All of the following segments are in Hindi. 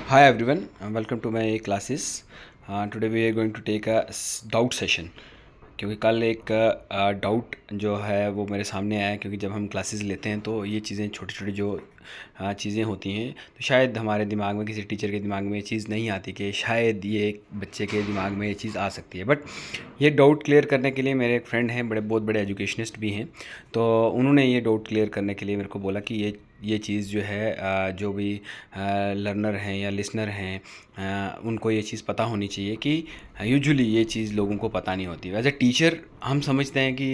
Hi everyone, welcome to my classes. Today we are going to take a doubt session. क्योंकि कल एक डाउट जो है वो मेरे सामने आया, क्योंकि जब हम क्लासेस लेते हैं तो ये चीज़ें छोटी छोटी जो चीज़ें होती हैं तो शायद हमारे दिमाग में, किसी टीचर के दिमाग में ये चीज़ नहीं आती कि शायद ये एक बच्चे के दिमाग में ये चीज़ आ सकती है। बट ये डाउट क्लियर करने के लिए मेरे एक फ्रेंड हैं, बहुत बड़े एजुकेशनिस्ट भी हैं, तो उन्होंने ये डाउट क्लियर करने के लिए मेरे को बोला कि ये चीज़ जो है जो भी लर्नर हैं या लिसनर हैं उनको ये चीज़ पता होनी चाहिए कि यूजुअली ये चीज़ लोगों को पता नहीं होती। एज ए टीचर हम समझते हैं कि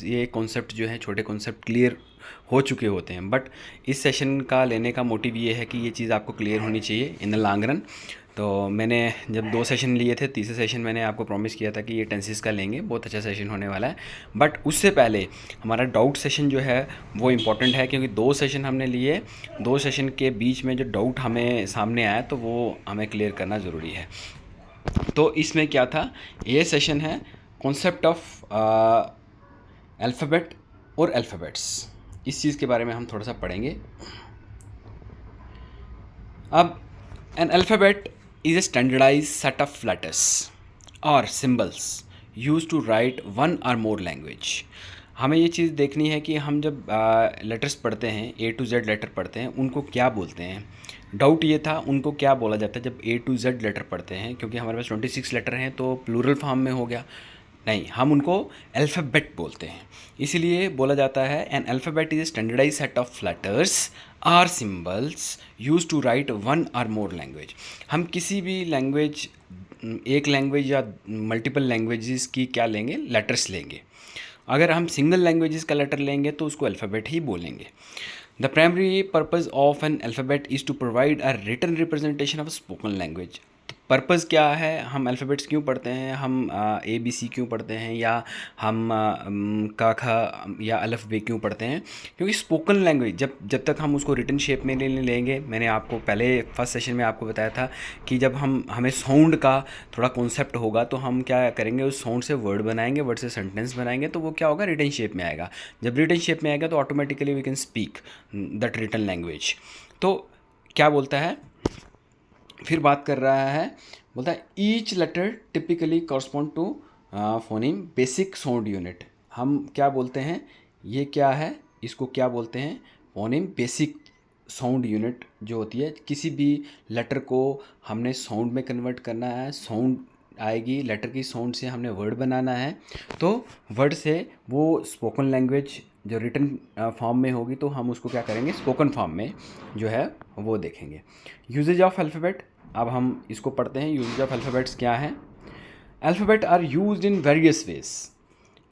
ये कॉन्सेप्ट जो है, छोटे कॉन्सेप्ट क्लियर हो चुके होते हैं, बट इस सेशन का लेने का मोटिव ये है कि ये चीज़ आपको क्लियर होनी चाहिए इन द लॉन्ग रन। तो मैंने जब 2 सेशन लिए थे, तीसरे सेशन मैंने आपको प्रॉमिस किया था कि ये टेंसेस का लेंगे, बहुत अच्छा सेशन होने वाला है। बट उससे पहले हमारा डाउट सेशन जो है वो इम्पॉर्टेंट है, क्योंकि 2 सेशन हमने लिए, 2 सेशन के बीच में जो डाउट हमें सामने आया तो वो हमें क्लियर करना ज़रूरी है। तो इसमें क्या था, ये सेशन है कॉन्सेप्ट ऑफ अल्फ़ाबेट और अल्फ़ाबेट्स। इस चीज़ के बारे में हम थोड़ा सा पढ़ेंगे। अब an alphabet is a standardize set of letters और symbols use to write one और मोर लैंग्वेज। हमें ये चीज़ देखनी है कि हम जब लेटर्स पढ़ते हैं, A to Z लेटर पढ़ते हैं, उनको क्या बोलते हैं। डाउट ये था उनको क्या बोला जाता है जब A to Z लेटर पढ़ते हैं, क्योंकि हमारे पास 26 लेटर हैं तो प्लूरल फॉर्म में हो गया। नहीं, हम उनको अल्फ़ाबेट बोलते हैं। इसीलिए बोला जाता है an alphabet is a standardize set of letters or symbols use to write one और मोर लैंग्वेज। हम किसी भी लैंग्वेज, एक लैंग्वेज या मल्टीपल लैंग्वेजेस की क्या लेंगे, लेटर्स लेंगे। अगर हम सिंगल लैंग्वेजेस का लेटर लेंगे तो उसको अल्फ़ाबेट ही बोलेंगे। The primary purpose of an alphabet is to provide a written representation of spoken language. Purpose क्या है, हम अल्फ़ाबेट्स क्यों पढ़ते हैं, हम ABC क्यों पढ़ते हैं, या हम का खा या अलफ बे क्यों पढ़ते हैं? क्योंकि स्पोकन लैंग्वेज जब जब तक हम उसको रिटन शेप में नहीं लेंगे, मैंने आपको पहले फर्स्ट सेशन में आपको बताया था कि जब हमें साउंड का थोड़ा कॉन्सेप्ट होगा तो हम क्या करेंगे, उस साउंड से वर्ड बनाएंगे, वर्ड से सेंटेंस बनाएंगे, तो वो क्या होगा, रिटन शेप में आएगा। जब रिटन शेप में आएगा तो automatically we can speak that written language. तो क्या बोलता है, फिर बात कर रहा है, बोलता है each letter typically correspond to phoneme basic sound unit. हम क्या बोलते हैं, ये क्या है, इसको क्या बोलते हैं, फोनीम बेसिक साउंड यूनिट जो होती है। किसी भी लेटर को हमने साउंड में कन्वर्ट करना है, साउंड आएगी, लेटर की साउंड से हमने वर्ड बनाना है, तो वर्ड से वो स्पोकन लैंग्वेज जो रिटन फॉर्म में होगी तो हम उसको क्या करेंगे, स्पोकन फॉर्म में जो है वो देखेंगे। यूजेज ऑफ अल्फ़ाबेट, अब हम इसको पढ़ते हैं। यूजेज ऑफ अल्फ़ाबेट्स क्या है, alphabet are used in various ways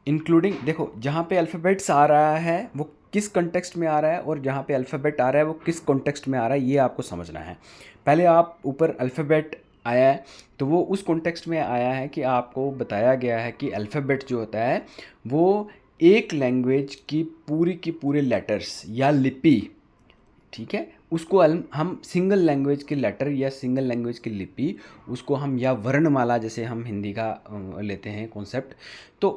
including, देखो जहाँ पे अल्फ़ाबेट्स आ रहा है वो किस कॉन्टेक्स्ट में आ रहा है, और जहाँ पे अल्फ़ाबेट आ रहा है वो किस कॉन्टेक्स्ट में आ रहा है, ये आपको समझना है। पहले आप ऊपर अल्फ़ाबेट आया है तो वो उस कॉन्टेक्स्ट में आया है कि आपको बताया गया है कि अल्फ़ाबेट जो होता है वो एक लैंग्वेज की पूरे लेटर्स या लिपि, ठीक है, उसको हम सिंगल लैंग्वेज के लेटर या सिंगल लैंग्वेज की लिपि, उसको हम, या वर्णमाला जैसे हम हिंदी का लेते हैं कॉन्सेप्ट, तो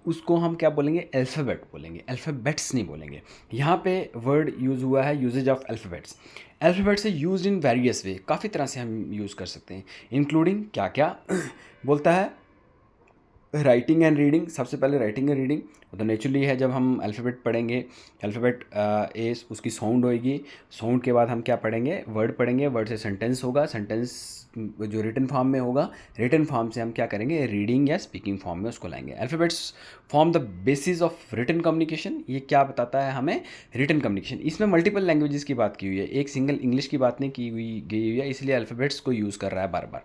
उसको हम क्या बोलेंगे, अल्फ़ाबेट बोलेंगे, अल्फ़ाबेट्स नहीं बोलेंगे। यहाँ पे वर्ड यूज़ हुआ है यूजेज ऑफ अल्फ़ाबेट्स। अल्फ़ाबेट्स है यूज्ड इन वेरियस वे, काफ़ी तरह से हम यूज़ कर सकते हैं, इंक्लूडिंग क्या क्या बोलता है, राइटिंग एंड रीडिंग। सबसे पहले राइटिंग एंड रीडिंग तो नेचुरली है, जब हम अल्फ़ाबेट पढ़ेंगे, अल्फ़ाबेट ए उसकी साउंड होएगी, साउंड के बाद हम क्या पढ़ेंगे, वर्ड पढ़ेंगे, वर्ड से सेंटेंस होगा, सेंटेंस जो रिटन फॉर्म में होगा, रिटन फॉर्म से हम क्या करेंगे, रीडिंग या स्पीकिंग फॉर्म में उसको लाएंगे। Alphabets form the basis of written communication. ये क्या बताता है हमें, रिटन कम्युनिकेशन। इसमें मल्टीपल लैंग्वेजेस की बात की हुई है, एक सिंगल इंग्लिश की बात नहीं की गई हुई है, इसलिए अल्फ़ाबेट्स को यूज़ कर रहा है बार बार।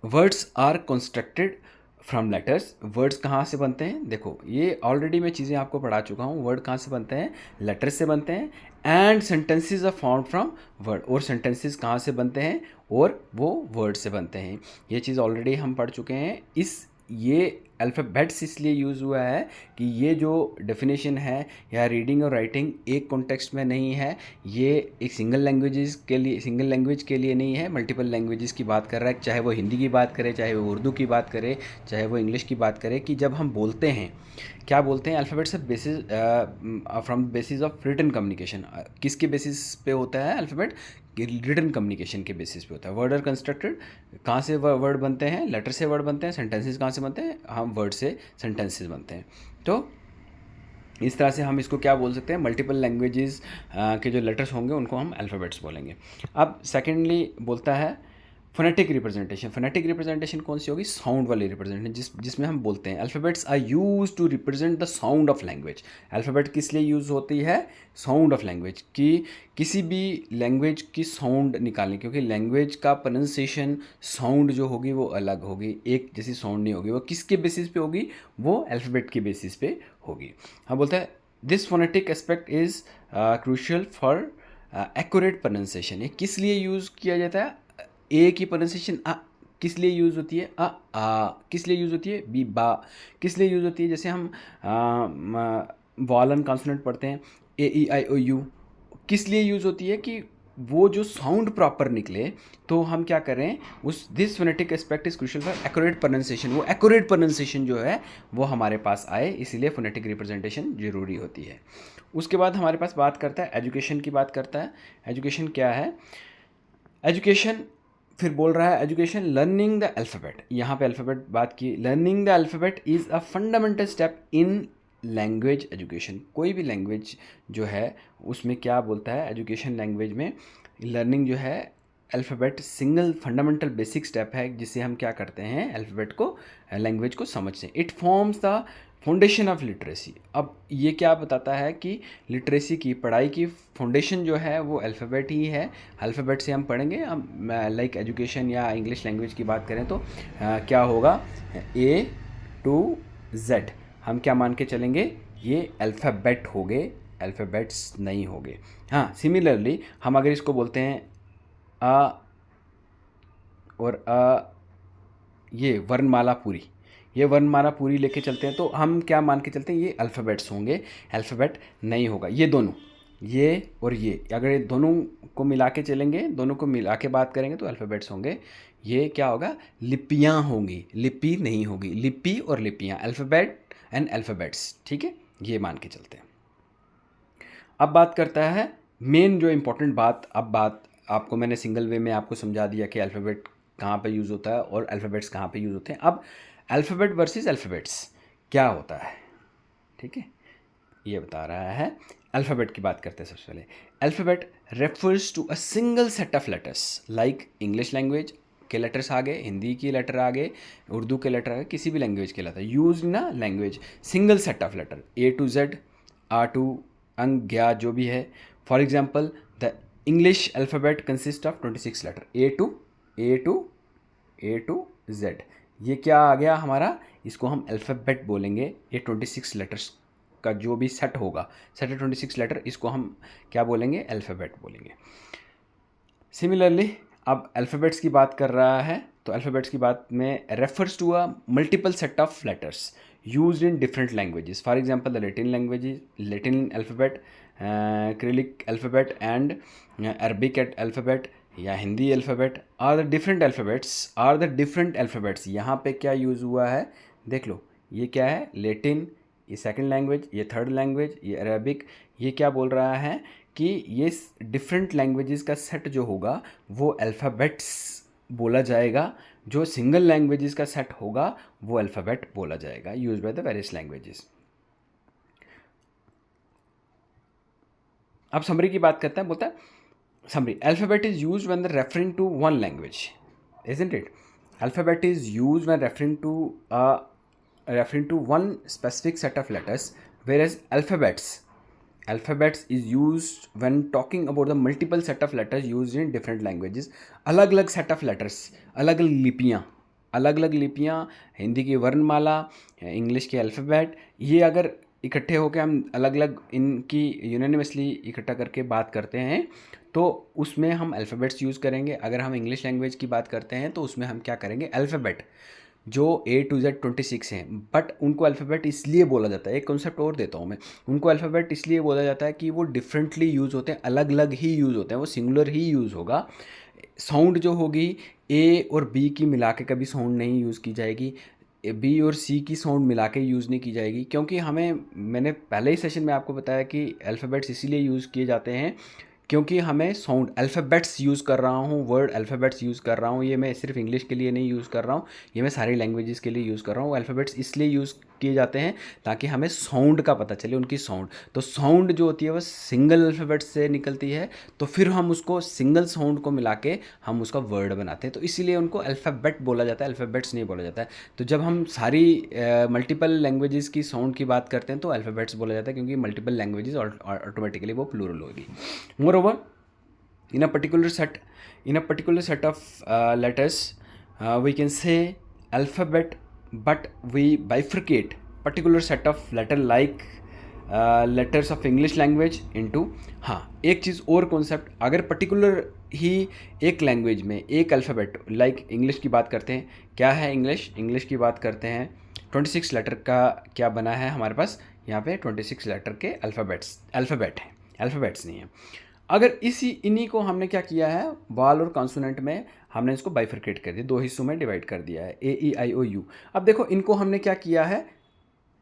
Words are constructed from letters. Words कहाँ से बनते हैं, देखो ये ऑलरेडी मैं चीज़ें आपको पढ़ा चुका हूँ। वर्ड कहाँ से बनते हैं, लेटर्स से बनते हैं। And sentences are formed from word, और सेंटेंसेस कहाँ से बनते हैं, और वो वर्ड से बनते हैं। ये चीज़ ऑलरेडी हम पढ़ चुके हैं। ये अल्फ़ाबेट्स इसलिए यूज़ हुआ है कि ये जो डेफिनेशन है या रीडिंग और राइटिंग एक कॉन्टेक्स्ट में नहीं है, ये एक सिंगल लैंग्वेज के लिए नहीं है, मल्टीपल लैंग्वेजेस की बात कर रहा है, चाहे वो हिंदी की बात करे, चाहे वो उर्दू की बात करे, चाहे वो इंग्लिश की बात करे, कि जब हम बोलते हैं क्या बोलते हैं, alphabets basis from basis of written communication. किसके बेसिस पे होता है अल्फ़ाबेट? रिटन कम्युनिकेशन के बेसिस पे होता है। वर्ड आर कंस्ट्रक्टेड, कहाँ से वर्ड बनते हैं? लेटर से वर्ड बनते हैं। सेंटेंसेस कहाँ से बनते हैं? हम वर्ड से सेंटेंसेस बनते हैं। तो इस तरह से हम इसको क्या बोल सकते हैं, मल्टीपल लैंग्वेजेस के जो लेटर्स होंगे उनको हम अल्फ़ाबेट्स बोलेंगे। अब सेकेंडली बोलता है फोनेटिक रिप्रेजेंटेशन। फोनेटिक रिप्रेजेंटेशन कौन सी होगी? साउंड वाली रिप्रेजेंटेशन, जिसमें हम बोलते हैं alphabets are use to represent the sound of language. Alphabet किस लिए यूज़ होती है? साउंड ऑफ लैंग्वेज, कि किसी भी लैंग्वेज की साउंड निकालने, क्योंकि लैंग्वेज का प्रोनाउंसिएशन साउंड जो होगी वो अलग होगी, एक जैसी साउंड नहीं होगी। वो किसके बेसिस पे होगी? वो अल्फ़ाबेट के बेसिस पे होगी। हम बोलते हैं this phonetic aspect is crucial for accurate pronunciation. ये किस लिए यूज़ किया जाता है? ए की प्रोनाउंसिएशन अ किस लिए यूज़ होती है? अ आ। किस लिए यूज़ होती है? बी बा। किस लिए यूज़ होती है? जैसे हम वॉलन कॉन्सोनेंट पढ़ते हैं, ए ई आई ओ यू, किस लिए यूज़ होती है? कि वो जो साउंड प्रॉपर निकले, तो हम क्या करें, उस this phonetic aspect is crucial for accurate pronunciation. वो एक्यूरेट प्रोनाउंसिएशन जो है वो हमारे पास आए, इसीलिए फोनेटिक रिप्रेजेंटेशन जरूरी होती है। उसके बाद हमारे पास बात करता है एजुकेशन की, बात करता है एजुकेशन क्या है। एजुकेशन फिर बोल रहा है एजुकेशन लर्निंग द अल्फ़ाबेट। यहाँ पे अल्फ़ाबेट बात की। Learning the alphabet is a fundamental step in language education. कोई भी लैंग्वेज जो है उसमें क्या बोलता है, एजुकेशन लैंग्वेज में लर्निंग जो है alphabet single fundamental basic step है, जिससे हम क्या करते हैं, अल्फ़ाबेट को, लैंग्वेज को समझते हैं। It forms the foundation of literacy. अब ये क्या बताता है कि लिटरेसी की, पढ़ाई की फाउंडेशन जो है वो अल्फ़ाबेट ही है। अल्फ़ाबेट से हम पढ़ेंगे। हम लाइक एजुकेशन या इंग्लिश लैंग्वेज की बात करें तो क्या होगा, ए टू जेड हम क्या मान के चलेंगे, ये अल्फ़ाबेट हो गए, अल्फ़ाबेट्स नहीं हो गए। हाँ, सिमिलरली हम अगर इसको बोलते हैं अ और ये वर्णमाला पूरी, ये वर्णमाला पूरी लेके चलते हैं, तो हम क्या मान के चलते हैं, ये अल्फ़ाबेट्स होंगे, अल्फ़ाबेट नहीं होगा। ये दोनों, ये और ये, अगर ये दोनों को मिला के चलेंगे, दोनों को मिला के बात करेंगे तो अल्फ़ाबेट्स होंगे। ये क्या होगा, लिपियाँ होंगी, लिपि नहीं होगी। लिपि और लिपियाँ, अल्फ़ाबेट एंड अल्फ़ाबेट्स, ठीक है, ये मान के चलते हैं। अब बात करता है मेन जो इम्पोर्टेंट बात। अब बात आपको मैंने सिंगल वे में आपको समझा दिया कि अल्फ़ाबेट कहाँ पे यूज़ होता है और अल्फ़ाबेट्स कहाँ पे यूज़ होते हैं। अब अल्फ़ाबेट वर्सेस अल्फ़ाबेट्स क्या होता है, ठीक है, ये बता रहा है। अल्फ़ाबेट की बात करते हैं सबसे पहले। Alphabet refers to a single set of letters, like English language के लेटर्स आ गए, हिंदी के लेटर आ गए, उर्दू के लेटर आ गए, किसी भी लैंग्वेज के letter use in a language, single set of letter, A to Z, आ टू अंग ज्ञा जो भी है। For example the English alphabet consist of 26 letter, A to Z. ये क्या आ गया हमारा, इसको हम अल्फ़ाबेट बोलेंगे। ये 26 लेटर्स का जो भी सेट होगा, सेट 26 लेटर, इसको हम क्या बोलेंगे, अल्फ़ाबेट बोलेंगे। सिमिलरली अब अल्फ़ाबेट्स की बात कर रहा है, तो अल्फ़ाबेट्स की बात में refers to a multiple set of letters used in different languages. For example the Latin alphabet, Cyrillic alphabet and Arabic alphabet या Hindi alphabet are the different alphabets. यहाँ पे क्या यूज़ हुआ है, देख लो, ये क्या है, लैटिन, ये सेकंड लैंग्वेज, ये थर्ड लैंग्वेज, ये अरबिक। ये क्या बोल रहा है कि ये डिफरेंट लैंग्वेजेस का सेट जो होगा वो अल्फ़ाबेट्स बोला जाएगा, जो सिंगल लैंग्वेजेस का सेट होगा वो अल्फ़ाबेट बोला जाएगा, use by the various languages. अब समरी की बात करता है, बोलता है summary, alphabet is use when referring to one language, isn't it? Alphabet is use when referring to one specific set of letters, whereas alphabets is used when talking about the multiple set of letters used in different languages। अलग अलग set of letters, अलग अलग लिपियाँ, हिंदी की वर्णमाला, इंग्लिश के अल्फ़ाबेट, ये अगर इकट्ठे होकर हम अलग अलग इनकी यूनानिमसली इकट्ठा करके बात करते हैं तो उसमें हम अल्फ़ाबेट्स यूज़ करेंगे। अगर हम इंग्लिश लैंग्वेज की बात करते हैं तो उसमें हम क्या करेंगे, अल्फ़ाबेट। जो A to Z 26 हैं, बट उनको अल्फ़ाबेट इसलिए बोला जाता है, एक कॉन्सेप्ट और देता हूँ मैं, उनको अल्फ़ाबेट इसलिए बोला जाता है कि वो डिफरेंटली यूज़ होते हैं, अलग अलग ही यूज़ होते हैं, वो सिंगुलर ही यूज़ होगा। साउंड जो होगी ए और बी की मिला के कभी साउंड नहीं यूज़ की जाएगी, बी और सी की साउंड मिला के यूज़ नहीं की जाएगी, क्योंकि मैंने पहले ही सेशन में आपको बताया कि अल्फ़ाबेट्स इसीलिए यूज़ किए जाते हैं क्योंकि हमें साउंड अल्फ़ाबेट्स यूज़ कर रहा हूँ, वर्ड अल्फ़ाबेट्स यूज़ कर रहा हूँ, ये मैं सिर्फ इंग्लिश के लिए नहीं यूज़ कर रहा हूँ, ये मैं सारी लैंग्वेजेस के लिए यूज़ कर रहा हूँ। अल्फ़ाबेट्स इसलिए यूज़ किए जाते हैं ताकि हमें साउंड का पता चले, उनकी साउंड। तो साउंड जो होती है वो सिंगल अल्फ़ाबेट से निकलती है, तो फिर हम उसको सिंगल साउंड को मिला के हम उसका वर्ड बनाते हैं, तो इसीलिए उनको अल्फ़ाबेट बोला जाता है, अल्फ़ाबेट्स नहीं बोला जाता है। तो जब हम सारी मल्टीपल लैंग्वेजेस की साउंड की बात करते हैं तो अल्फ़ाबेट्स बोला जाता है, क्योंकि मल्टीपल लैंग्वेजेस ऑटोमेटिकली वो प्लूरल होगी। More over, in a particular set of letters, we can say alphabet, but we bifurcate particular set of letter like letters of English language into, हाँ एक चीज़ और कॉन्सेप्ट, अगर पर्टिकुलर ही एक लैंग्वेज में एक अल्फ़ाबेट, लाइक इंग्लिश की बात करते हैं, क्या है इंग्लिश की बात करते हैं, 26 लेटर का क्या बना है हमारे पास यहाँ पे, 26 लेटर के अल्फ़ाबेट हैं, अल्फ़ाबेट्स नहीं है। अगर इन्हीं को हमने क्या किया है, वाल और कॉन्सोनेंट में हमने इसको बाइफरकेट कर दिया, दो हिस्सों में डिवाइड कर दिया है, A E I O U। अब देखो इनको हमने क्या किया है,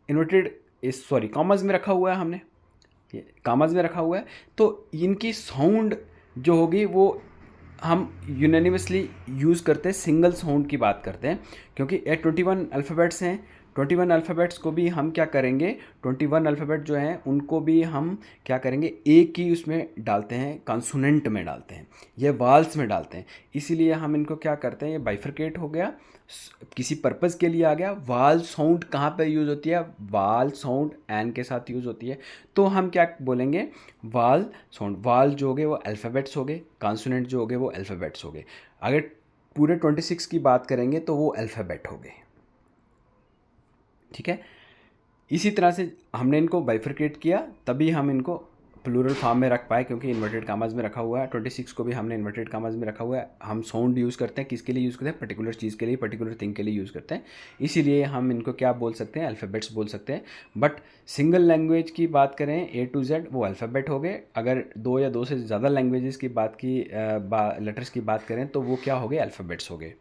कॉमर्स में रखा हुआ है, हमने ये कॉमर्स में रखा हुआ है, तो इनकी साउंड जो होगी वो हम यूनानिमसली यूज़ करते हैं, सिंगल साउंड की बात करते हैं, क्योंकि 21 अल्फ़ाबेट्स हैं। 21 अल्फ़ाबेट्स को भी हम क्या करेंगे, 21 अल्फ़ाबेट जो हैं उनको भी हम क्या करेंगे, एक ही उसमें डालते हैं, कॉन्सोनेंट में डालते हैं, ये वाल्स में डालते हैं, इसीलिए हम इनको क्या करते हैं, ये बाइफरकेट हो गया, किसी पर्पज़ के लिए आ गया। वाल साउंड कहाँ पे यूज़ होती है, वाल साउंड एन के साथ यूज़ होती है, तो हम क्या बोलेंगे, वाल साउंड। वाल जो हो गए वो अल्फ़ाबेट्स हो गए, कॉन्सोनेंट जो हो गए वो अल्फ़ाबेट्स हो गए। अगर पूरे 26 की बात करेंगे तो वो अल्फ़ाबेट हो गए, ठीक है। इसी तरह से हमने इनको बाइफरकेट किया, तभी हम इनको प्लूरल फॉर्म में रख पाए, क्योंकि इन्वर्टेड कामाज में रखा हुआ है। 26 को भी हमने इन्वर्टेड कामाज में रखा हुआ है। हम साउंड यूज़ करते हैं, किसके लिए यूज़ करते हैं, पर्टिकुलर चीज़ के लिए, पर्टिकुलर थिंग के लिए यूज़ करते हैं, इसीलिए हम इनको क्या बोल सकते हैं, अल्फ़ाबेट्स बोल सकते हैं। बट सिंगल लैंग्वेज की बात करें A to Z, वो अल्फ़ाबेट हो गए। अगर दो या दो से ज़्यादा लैंग्वेजेस की बात की लेटर्स की बात करें तो वो क्या हो गए, अल्फ़ाबेट्स हो गए।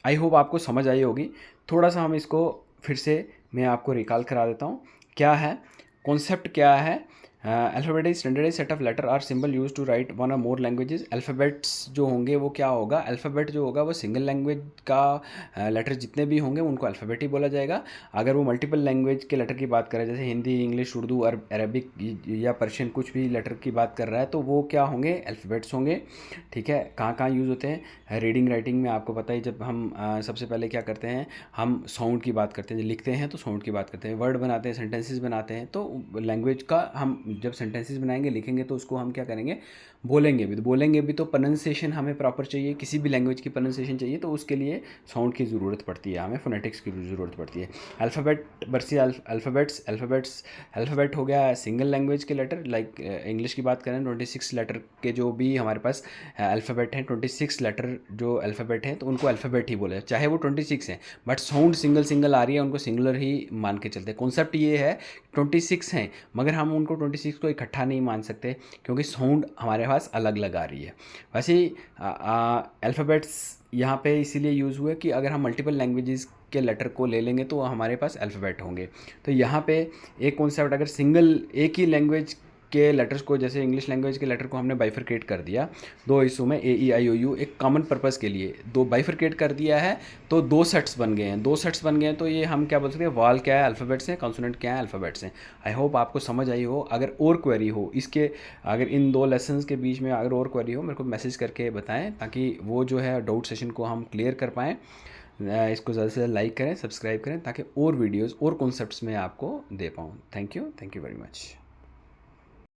आई होप आपको समझ आई होगी। थोड़ा सा हम इसको फिर से मैं आपको रिकॉल करा देता हूँ, क्या है कॉन्सेप्ट, क्या है। Alphabetic standardize set of letter or symbol use to write one और मोर लैंग्वेजेस। अल्फ़ाबेट्स जो होंगे वो क्या होगा, अल्फ़ाबेट जो होगा वो सिंगल लैंग्वेज का लेटर जितने भी होंगे उनको अल्फ़ाबेट ही बोला जाएगा। अगर वो मल्टीपल लैंग्वेज के लेटर की बात करें, जैसे हिंदी, इंग्लिश, उर्दू, अरबिक या पर्शियन, कुछ भी लेटर की बात कर रहा है, तो वो क्या होंगे, अल्फ़ाबेट्स होंगे, ठीक है। कहाँ कहाँ यूज़ होते हैं, रीडिंग राइटिंग में आपको पता ही, जब हम सबसे पहले क्या करते हैं, हम साउंड की बात करते हैं, जब लिखते हैं तो साउंड की बात करते हैं, वर्ड बनाते हैं, सेंटेंसेस बनाते हैं, तो लैंग्वेज का हम जब सेंटेंसेस बनाएंगे, लिखेंगे, तो उसको हम क्या करेंगे, बोलेंगे भी तो प्रोनाउंसिएशन हमें प्रॉपर चाहिए, किसी भी लैंग्वेज की प्रोनाउंसिएशन चाहिए, तो उसके लिए साउंड की ज़रूरत पड़ती है, हमें फोनेटिक्स की ज़रूरत पड़ती है। अल्फ़ाबेट वर्सेस अल्फ़ाबेट हो गया सिंगल लैंग्वेज के लेटर, लाइक इंग्लिश की बात करें 26 लेटर के जो भी हमारे पास अल्फ़ाबेट हैं, 26 लेटर जो अल्फ़ाबेट हैं, तो उनको अल्फ़ाबेट ही बोले, चाहे वो 26 हैं, बट साउंड सिंगल आ रही है, उनको सिंगुलर ही मान के चलते हैं। कॉन्सेप्ट ये है, 26 हैं मगर हम उनको 26 को इकट्ठा नहीं मान सकते, क्योंकि साउंड हमारे पास अलग अलग आ रही है। वैसे ही अल्फ़ाबेट्स यहाँ पे इसीलिए यूज़ हुए कि अगर हम मल्टीपल लैंग्वेजेस के लेटर को ले लेंगे तो हमारे पास अल्फ़ाबेट होंगे। तो यहाँ पे एक कॉन्सेप्ट, अगर सिंगल एक ही लैंग्वेज के लेटर्स को, जैसे इंग्लिश लैंग्वेज के लेटर को हमने बाइफरकेट कर दिया दो हिस्सों में, A E I O U, एक कॉमन पर्पज़ के लिए दो बाइफरकेट कर दिया है, तो दो सेट्स बन गए हैं, तो ये हम क्या बोल सकते हैं, वाल क्या है, अल्फ़ाबेट्स हैं, कॉन्सोनेंट क्या है, अल्फ़ाबेट्स हैं। आई होप आपको समझ आई हो। अगर और क्वेरी हो इसके, अगर इन दो लेसन्स के बीच में अगर और क्वेरी हो, मेरे को मैसेज करके बताएं, ताकि वो जो है डाउट सेशन को हम क्लियर कर पाएँ। इसको ज़्यादा से ज़्यादा लाइक करें, सब्सक्राइब करें, ताकि और वीडियोज़ और कॉन्सेप्ट्स में आपको दे पाऊँ। Thank you very much.